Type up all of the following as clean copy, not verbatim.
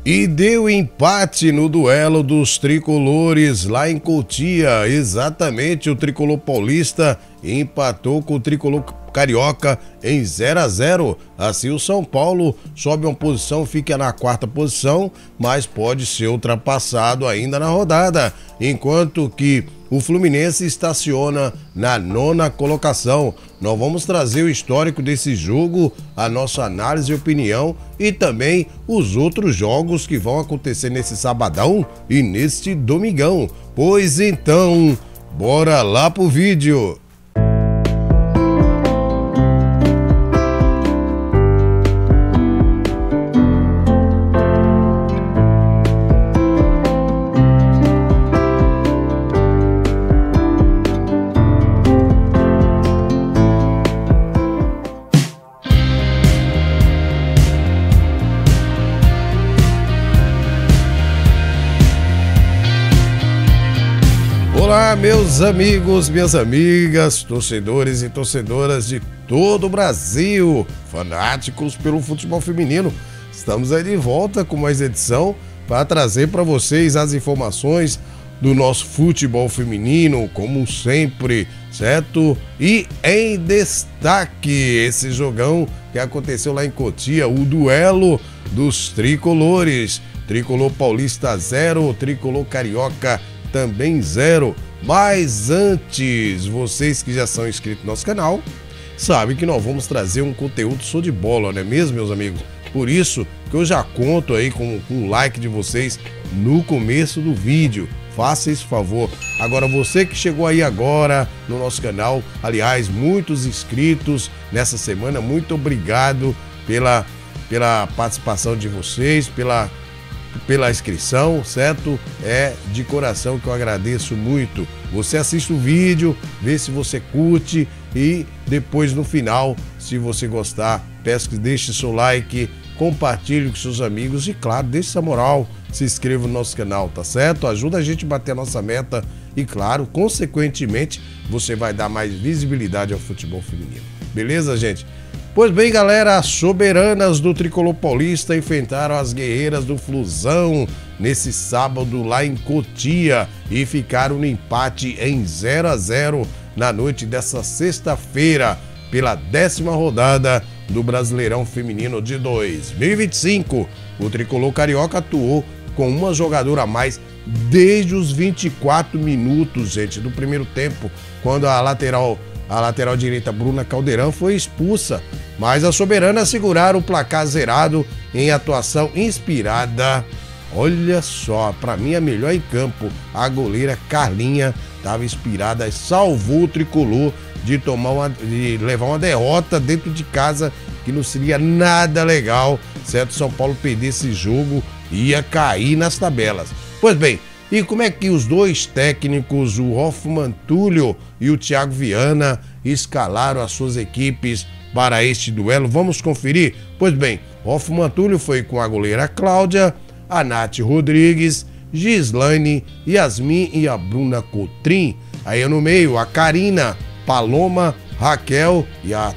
E deu empate no duelo dos tricolores lá em Cotia. Exatamente, o tricolor paulista empatou com o tricolor carioca em 0-0. Assim o São Paulo sobe uma posição, fica na quarta posição, mas pode ser ultrapassado ainda na rodada, enquanto que o Fluminense estaciona na nona colocação. Nós vamos trazer o histórico desse jogo, a nossa análise e opinião e também os outros jogos que vão acontecer nesse sabadão e neste domingão. Pois então, bora lá pro vídeo. Olá, meus amigos, minhas amigas, torcedores e torcedoras de todo o Brasil, fanáticos pelo futebol feminino. Estamos aí de volta com mais edição para trazer para vocês as informações do nosso futebol feminino, como sempre, certo? E em destaque, esse jogão que aconteceu lá em Cotia, o duelo dos tricolores. Tricolor paulista 0, tricolor carioca também 0. Mas antes, vocês que já são inscritos no nosso canal, sabem que nós vamos trazer um conteúdo show de bola, não é mesmo, meus amigos? Por isso que eu já conto aí com o like de vocês no começo do vídeo. Faça esse favor. Agora, você que chegou aí agora no nosso canal, aliás, muitos inscritos nessa semana, muito obrigado pela participação de vocês, pela inscrição, certo? É de coração que eu agradeço muito. Você assiste o vídeo, vê se você curte e depois no final, se você gostar, peço que deixe seu like, compartilhe com seus amigos e claro, deixe essa moral, se inscreva no nosso canal, tá certo? Ajuda a gente a bater a nossa meta e claro, consequentemente, você vai dar mais visibilidade ao futebol feminino. Beleza, gente? Pois bem, galera, as soberanas do tricolor paulista enfrentaram as guerreiras do Flusão nesse sábado lá em Cotia e ficaram no empate em 0-0 na noite dessa sexta-feira pela 10ª rodada do Brasileirão Feminino de 2025. O tricolor carioca atuou com uma jogadora a mais desde os 24 minutos, gente, do primeiro tempo, quando a lateral direita Bruna Caldeirão foi expulsa, mas as soberanas seguraram o placar zerado em atuação inspirada. Olha só, para mim a melhor em campo, a goleira Carlinha estava inspirada e salvou o tricolor de levar uma derrota dentro de casa, que não seria nada legal, certo? São Paulo perder esse jogo ia cair nas tabelas. Pois bem, e como é que os dois técnicos, o Hoffmann Túlio e o Thiago Viana, escalaram as suas equipes para este duelo? Vamos conferir? Pois bem, Hoffmann Túlio foi com a goleira Cláudia, a Nath Rodrigues, Gislaine, Yasmin e a Bruna Cotrim. Aí no meio, a Karina, Paloma, Raquel e a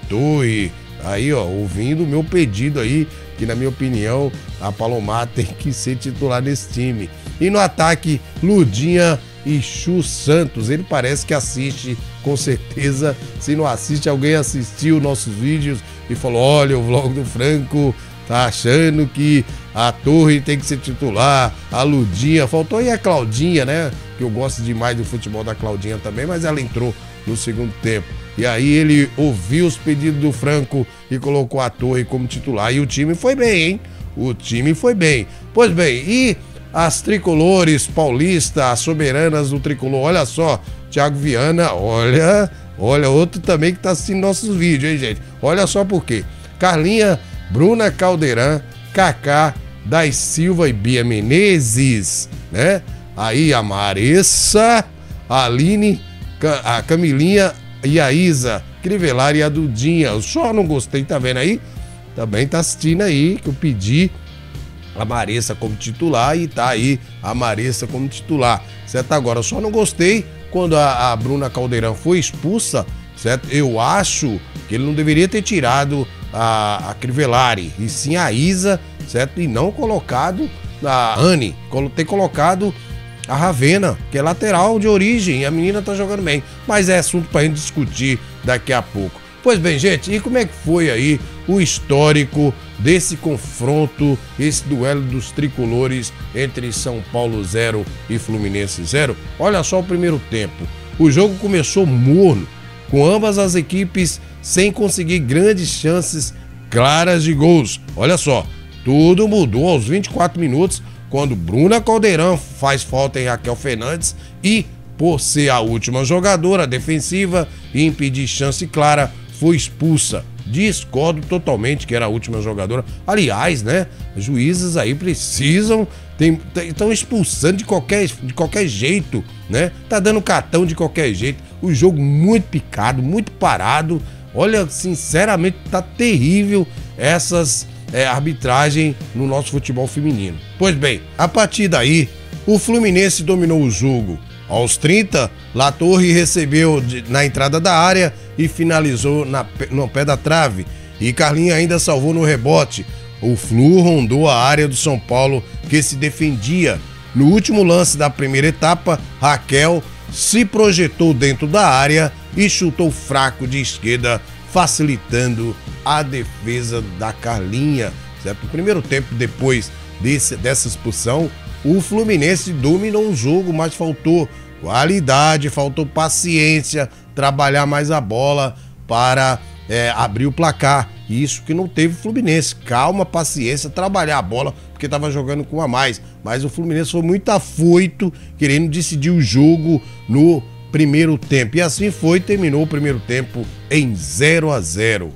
Torre. Aí, ó, ouvindo o meu pedido aí, que na minha opinião, a Palomar tem que ser titular nesse time. E no ataque, Ludinha e Chu Santos. Ele parece que assiste, com certeza. Se não assiste, alguém assistiu nossos vídeos e falou: olha, o vlog do Franco tá achando que a Torre tem que ser titular, a Ludinha, faltou aí a Claudinha, né? Que eu gosto demais do futebol da Claudinha também, mas ela entrou no segundo tempo. E aí ele ouviu os pedidos do Franco e colocou a Torre como titular. E o time foi bem, hein? O time foi bem. Pois bem, e as tricolores paulistas, as soberanas do tricolor, olha só, Thiago Viana, olha, outro também que tá assistindo nossos vídeos, hein, gente? Olha só por quê. Carlinha, Bruna Caldeirão, Kaká, Das Silva e Bia Menezes, né? Aí a Maressa, a Aline, a Camilinha e a Isa, Crivellari e a Dudinha. Eu só não gostei, tá vendo aí? Também tá assistindo aí, que eu pedi a Maressa como titular e tá aí a Maressa como titular, certo? Agora, eu só não gostei quando a Bruna Caldeirão foi expulsa, certo? Eu acho que ele não deveria ter tirado a Crivellari, e sim a Isa certo? E não colocado a Anne, ter colocado a Ravena, que é lateral de origem, e a menina tá jogando bem. Mas é assunto pra gente discutir daqui a pouco. Pois bem, gente, e como é que foi aí o histórico desse confronto, esse duelo dos tricolores entre São Paulo 0 e Fluminense 0? Olha só o primeiro tempo. O jogo começou morno, com ambas as equipes sem conseguir grandes chances claras de gols. Olha só, tudo mudou aos 24 minutos, quando Bruna Caldeirão faz falta em Raquel Fernandes e, por ser a última jogadora defensiva e impedir chance clara, foi expulsa. Discordo totalmente que era a última jogadora. Aliás, né, juízes aí precisam, estão expulsando de qualquer jeito, né? Tá dando cartão de qualquer jeito. O jogo muito picado, muito parado. Olha, sinceramente, tá terrível essas arbitragem no nosso futebol feminino. Pois bem, a partir daí, o Fluminense dominou o jogo. Aos 30, Latorre recebeu na entrada da área e finalizou no pé da trave. E Carlinha ainda salvou no rebote. O Flu rondou a área do São Paulo, que se defendia. No último lance da primeira etapa, Raquel se projetou dentro da área e chutou fraco de esquerda, facilitando a defesa da Carlinha, certo? No primeiro tempo, depois dessa expulsão, o Fluminense dominou o jogo, mas faltou qualidade, faltou paciência, trabalhar mais a bola para abrir o placar. Isso que não teve o Fluminense. Calma, paciência, trabalhar a bola, porque estava jogando com a mais. Mas o Fluminense foi muito afoito, querendo decidir o jogo no primeiro tempo. E assim foi, terminou o primeiro tempo em 0-0.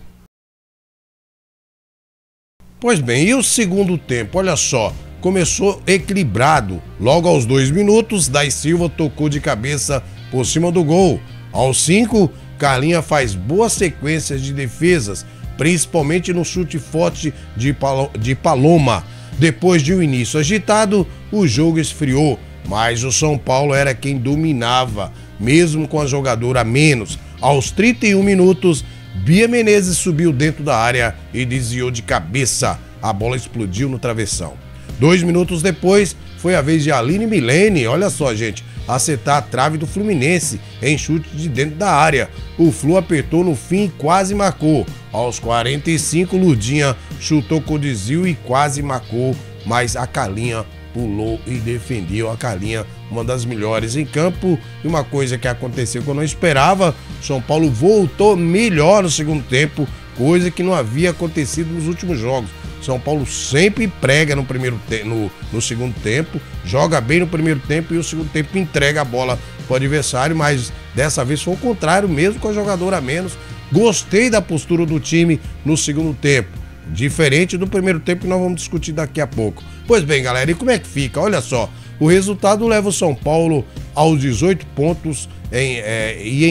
Pois bem, e o segundo tempo? Olha só, começou equilibrado. Logo aos 2 minutos, Dai Silva tocou de cabeça por cima do gol. Aos 5, Carlinha faz boas sequências de defesas, principalmente no chute forte de Paloma. Depois de um início agitado, o jogo esfriou, mas o São Paulo era quem dominava, mesmo com a jogadora a menos. Aos 31 minutos, Bia Menezes subiu dentro da área e desviou de cabeça. A bola explodiu no travessão. 2 minutos depois, foi a vez de Aline Milene, olha só, gente, acertar a trave do Fluminense em chute de dentro da área. O Flu apertou no fim e quase marcou. Aos 45, Lurdinha chutou com desvio e quase marcou, mas a Carlinha pulou e defendeu. A Carlinha, uma das melhores em campo. E uma coisa que aconteceu que eu não esperava, São Paulo voltou melhor no segundo tempo, coisa que não havia acontecido nos últimos jogos. São Paulo sempre prega no segundo tempo, joga bem no primeiro tempo e no segundo tempo entrega a bola para o adversário, mas dessa vez foi o contrário, mesmo com a jogadora a menos. Gostei da postura do time no segundo tempo, diferente do primeiro tempo que nós vamos discutir daqui a pouco. Pois bem, galera, e como é que fica? Olha só, o resultado leva o São Paulo aos 18 pontos e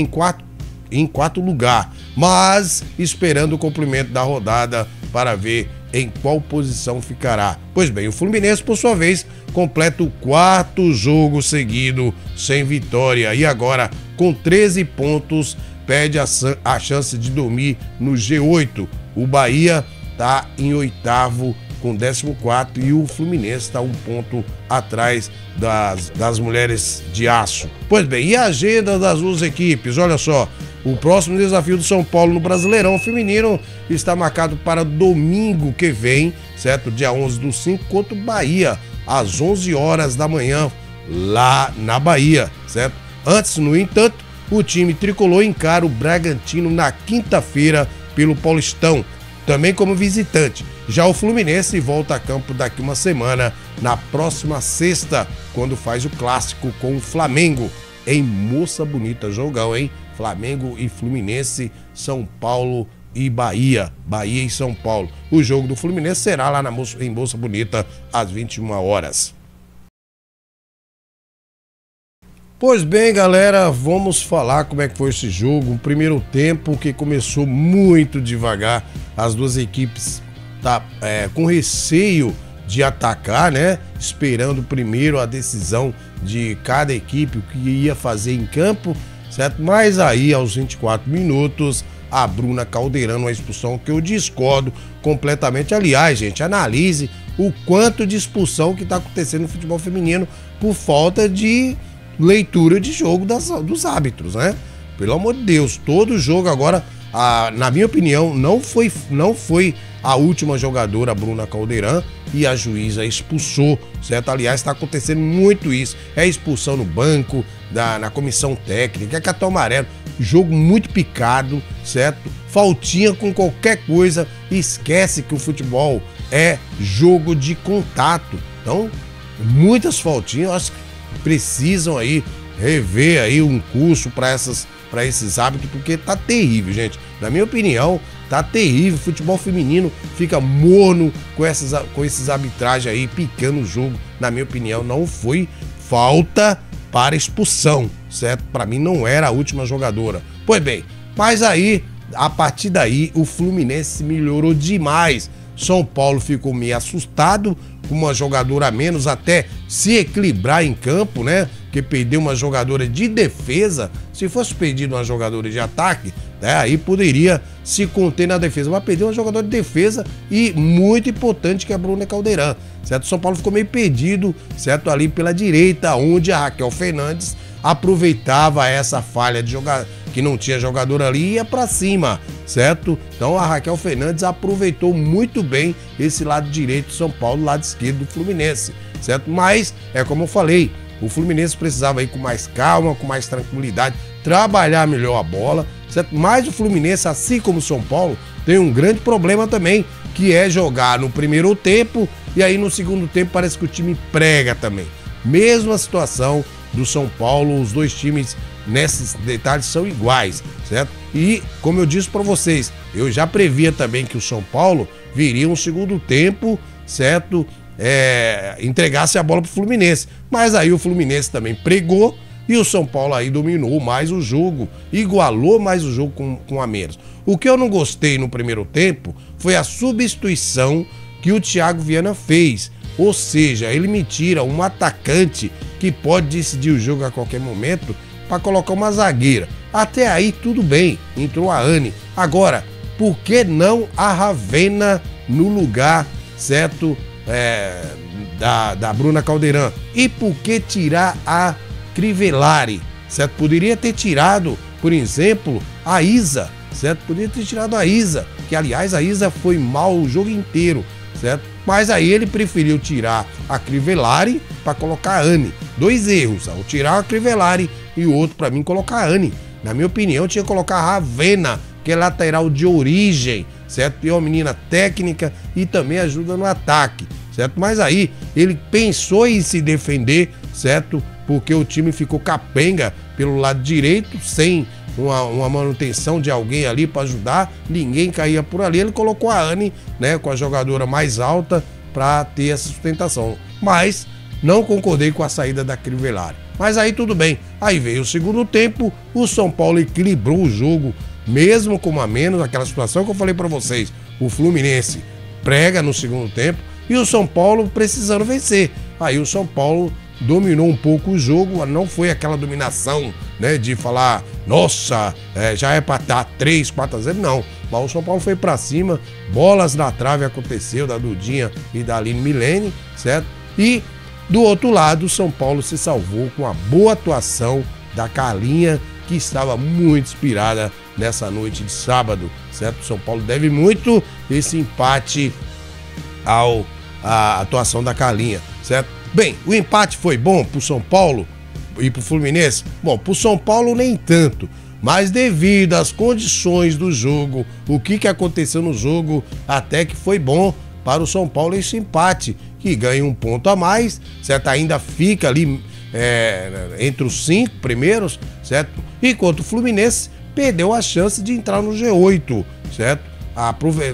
em quarto lugar, mas esperando o cumprimento da rodada para ver em qual posição ficará. Pois bem, o Fluminense, por sua vez, completa o 4º jogo seguido sem vitória e agora, com 13 pontos, perde a chance de dormir no G8. O Bahia está em 8º com 14º e o Fluminense está 1 ponto atrás das mulheres de aço. Pois bem, e a agenda das duas equipes? Olha só, o próximo desafio do São Paulo no Brasileirão Feminino está marcado para domingo que vem, certo? Dia 11/5, contra o Bahia, às 11 horas da manhã, lá na Bahia, certo? Antes, no entanto, o time tricolor encara o Bragantino na quinta-feira pelo Paulistão, também como visitante. Já o Fluminense volta a campo daqui uma semana, na próxima sexta, quando faz o clássico com o Flamengo, em Moça Bonita. Jogão, hein? Flamengo e Fluminense, São Paulo e Bahia. Bahia e São Paulo. O jogo do Fluminense será lá em Moça Bonita, às 21 horas. Pois bem, galera, vamos falar como é que foi esse jogo. Um primeiro tempo que começou muito devagar. As duas equipes com receio de atacar, né? Esperando primeiro a decisão de cada equipe, o que ia fazer em campo, certo? Mas aí, aos 24 minutos, a Bruna Caldeirão, uma expulsão que eu discordo completamente. Aliás, gente, analise o quanto de expulsão que está acontecendo no futebol feminino por falta de leitura de jogo dos árbitros, né? Pelo amor de Deus, todo jogo agora, na minha opinião, não foi a última jogadora, a Bruna Caldeirão, e a juíza expulsou, certo? Aliás, está acontecendo muito isso. É expulsão no banco, na comissão técnica, é cartão amarelo, jogo muito picado, certo? Faltinha com qualquer coisa, esquece que o futebol é jogo de contato. Então, muitas faltinhas, eu acho que precisam aí rever aí um curso para esses hábitos, porque tá terrível, gente. Na minha opinião, tá terrível. O futebol feminino fica morno com esses arbitragens aí, picando o jogo. Na minha opinião, não foi falta para expulsão, certo? Para mim não era a última jogadora. Pois bem, mas aí, a partir daí, o Fluminense melhorou demais. São Paulo ficou meio assustado, com uma jogadora a menos, até se equilibrar em campo, né? Porque perdeu uma jogadora de defesa. Se fosse perdido uma jogadora de ataque, né, aí poderia se conter na defesa. Mas perdeu uma jogadora de defesa e muito importante, que é a Bruna Caldeirão, certo? São Paulo ficou meio perdido, certo? Ali pela direita, onde a Raquel Fernandes aproveitava essa falha de jogar, que não tinha jogador ali, e ia pra cima, certo? Então a Raquel Fernandes aproveitou muito bem esse lado direito do São Paulo, lado esquerdo do Fluminense, certo? Mas, é como eu falei, o Fluminense precisava ir com mais calma, com mais tranquilidade, trabalhar melhor a bola, certo? Mas o Fluminense, assim como o São Paulo, tem um grande problema também, que é jogar no primeiro tempo e aí no segundo tempo parece que o time prega também. Mesma situação do São Paulo, os dois times nesses detalhes são iguais, certo? E, como eu disse para vocês, eu já previa também que o São Paulo viria um segundo tempo, certo? Entregasse a bola pro Fluminense. Mas aí o Fluminense também pregou e o São Paulo aí dominou mais o jogo, igualou mais o jogo com a menos. O que eu não gostei no primeiro tempo foi a substituição que o Thiago Viana fez. Ou seja, ele me tira um atacante que pode decidir o jogo a qualquer momento para colocar uma zagueira. Até aí tudo bem, entrou a Anne. Agora, por que não a Ravena no lugar, certo, da Bruna Caldeirão? E por que tirar a Crivellari, certo? Poderia ter tirado, por exemplo, a Isa, certo? Poderia ter tirado a Isa, que aliás a Isa foi mal o jogo inteiro, certo? Mas aí ele preferiu tirar a Crivellari para colocar a Anne. Dois erros, ao tirar a Crivellari e o outro para mim colocar a Anne. Na minha opinião, tinha que colocar a Ravena, que é lateral de origem, certo? E é uma menina técnica e também ajuda no ataque, certo? Mas aí ele pensou em se defender, certo? Porque o time ficou capenga pelo lado direito, sem uma manutenção de alguém ali para ajudar, ninguém caía por ali. Ele colocou a Anne, né, com a jogadora mais alta para ter essa sustentação. Mas não concordei com a saída da Crivellari. Mas aí tudo bem. Aí veio o segundo tempo, o São Paulo equilibrou o jogo, mesmo com a menos, aquela situação que eu falei para vocês. O Fluminense prega no segundo tempo e o São Paulo precisando vencer. Aí o São Paulo dominou um pouco o jogo, não foi aquela dominação, né, de falar, nossa, já é para dar 3, 4-0, não. Mas o São Paulo foi para cima, bolas na trave aconteceu, da Dudinha e da Aline Milene, certo? E do outro lado, o São Paulo se salvou com a boa atuação da Carlinha, que estava muito inspirada nessa noite de sábado, certo? O São Paulo deve muito esse empate à atuação da Carlinha, certo? Bem, o empate foi bom pro São Paulo e pro Fluminense? Bom, pro São Paulo nem tanto, mas devido às condições do jogo, o que aconteceu no jogo, até que foi bom para o São Paulo esse empate, que ganha um ponto a mais, certo? Ainda fica ali entre os 5 primeiros, certo? Enquanto o Fluminense perdeu a chance de entrar no G8, certo?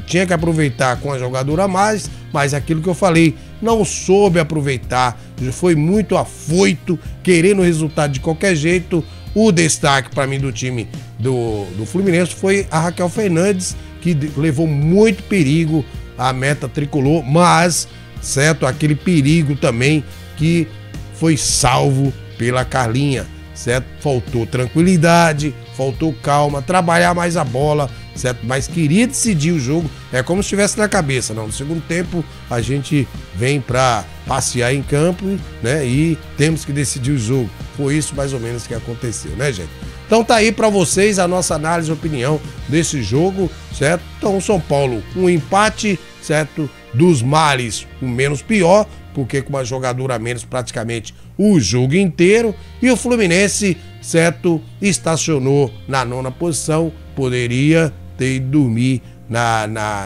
Tinha que aproveitar com a jogadora a mais, mas aquilo que eu falei, não soube aproveitar, foi muito afoito, querendo o resultado de qualquer jeito. O destaque para mim do time do Fluminense foi a Raquel Fernandes, que levou muito perigo à meta tricolor, mas, certo, aquele perigo também que foi salvo pela Carlinha, certo? Faltou tranquilidade, faltou calma, trabalhar mais a bola, certo? Mas queria decidir o jogo, é como se estivesse na cabeça, não. No segundo tempo, a gente vem para passear em campo, né? E temos que decidir o jogo. Foi isso mais ou menos que aconteceu, né, gente? Então tá aí para vocês a nossa análise e opinião desse jogo, certo? Então, São Paulo, um empate, certo? Dos males, o menos pior, porque com uma jogadora a menos praticamente o jogo inteiro, e o Fluminense, certo, estacionou na 9ª posição, poderia ter ido dormir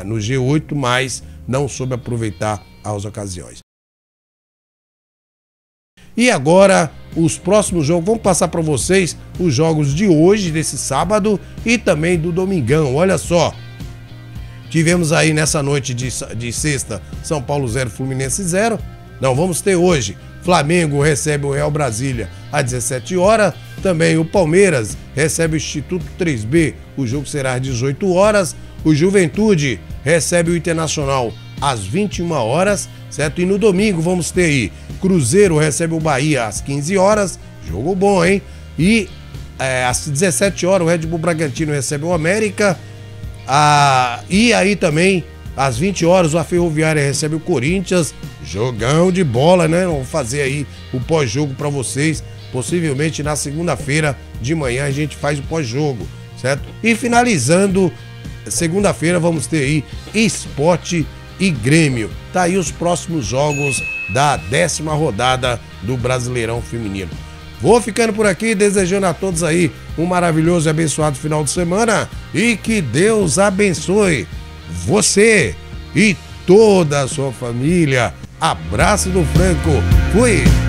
no G8, mas não soube aproveitar as ocasiões. E agora, os próximos jogos, vamos passar para vocês os jogos de hoje, desse sábado, e também do domingão. Olha só, tivemos aí nessa noite de sexta, São Paulo 0, Fluminense 0. Não, vamos ter hoje, Flamengo recebe o Real Brasília às 17 horas. Também o Palmeiras recebe o Instituto 3B, o jogo será às 18 horas. O Juventude recebe o Internacional às 21 horas, certo? E no domingo vamos ter aí, Cruzeiro recebe o Bahia às 15 horas, jogo bom, hein? E às 17 horas o Red Bull Bragantino recebe o América. E aí também, às 20 horas, a Ferroviária recebe o Corinthians. Jogão de bola, né? Vamos fazer aí o pós-jogo para vocês. Possivelmente na segunda-feira de manhã a gente faz o pós-jogo, certo? E finalizando, segunda-feira vamos ter aí Sport e Grêmio. Tá aí os próximos jogos da 10ª rodada do Brasileirão Feminino. Vou ficando por aqui, desejando a todos aí um maravilhoso e abençoado final de semana e que Deus abençoe você e toda a sua família. Abraço do Franco. Fui!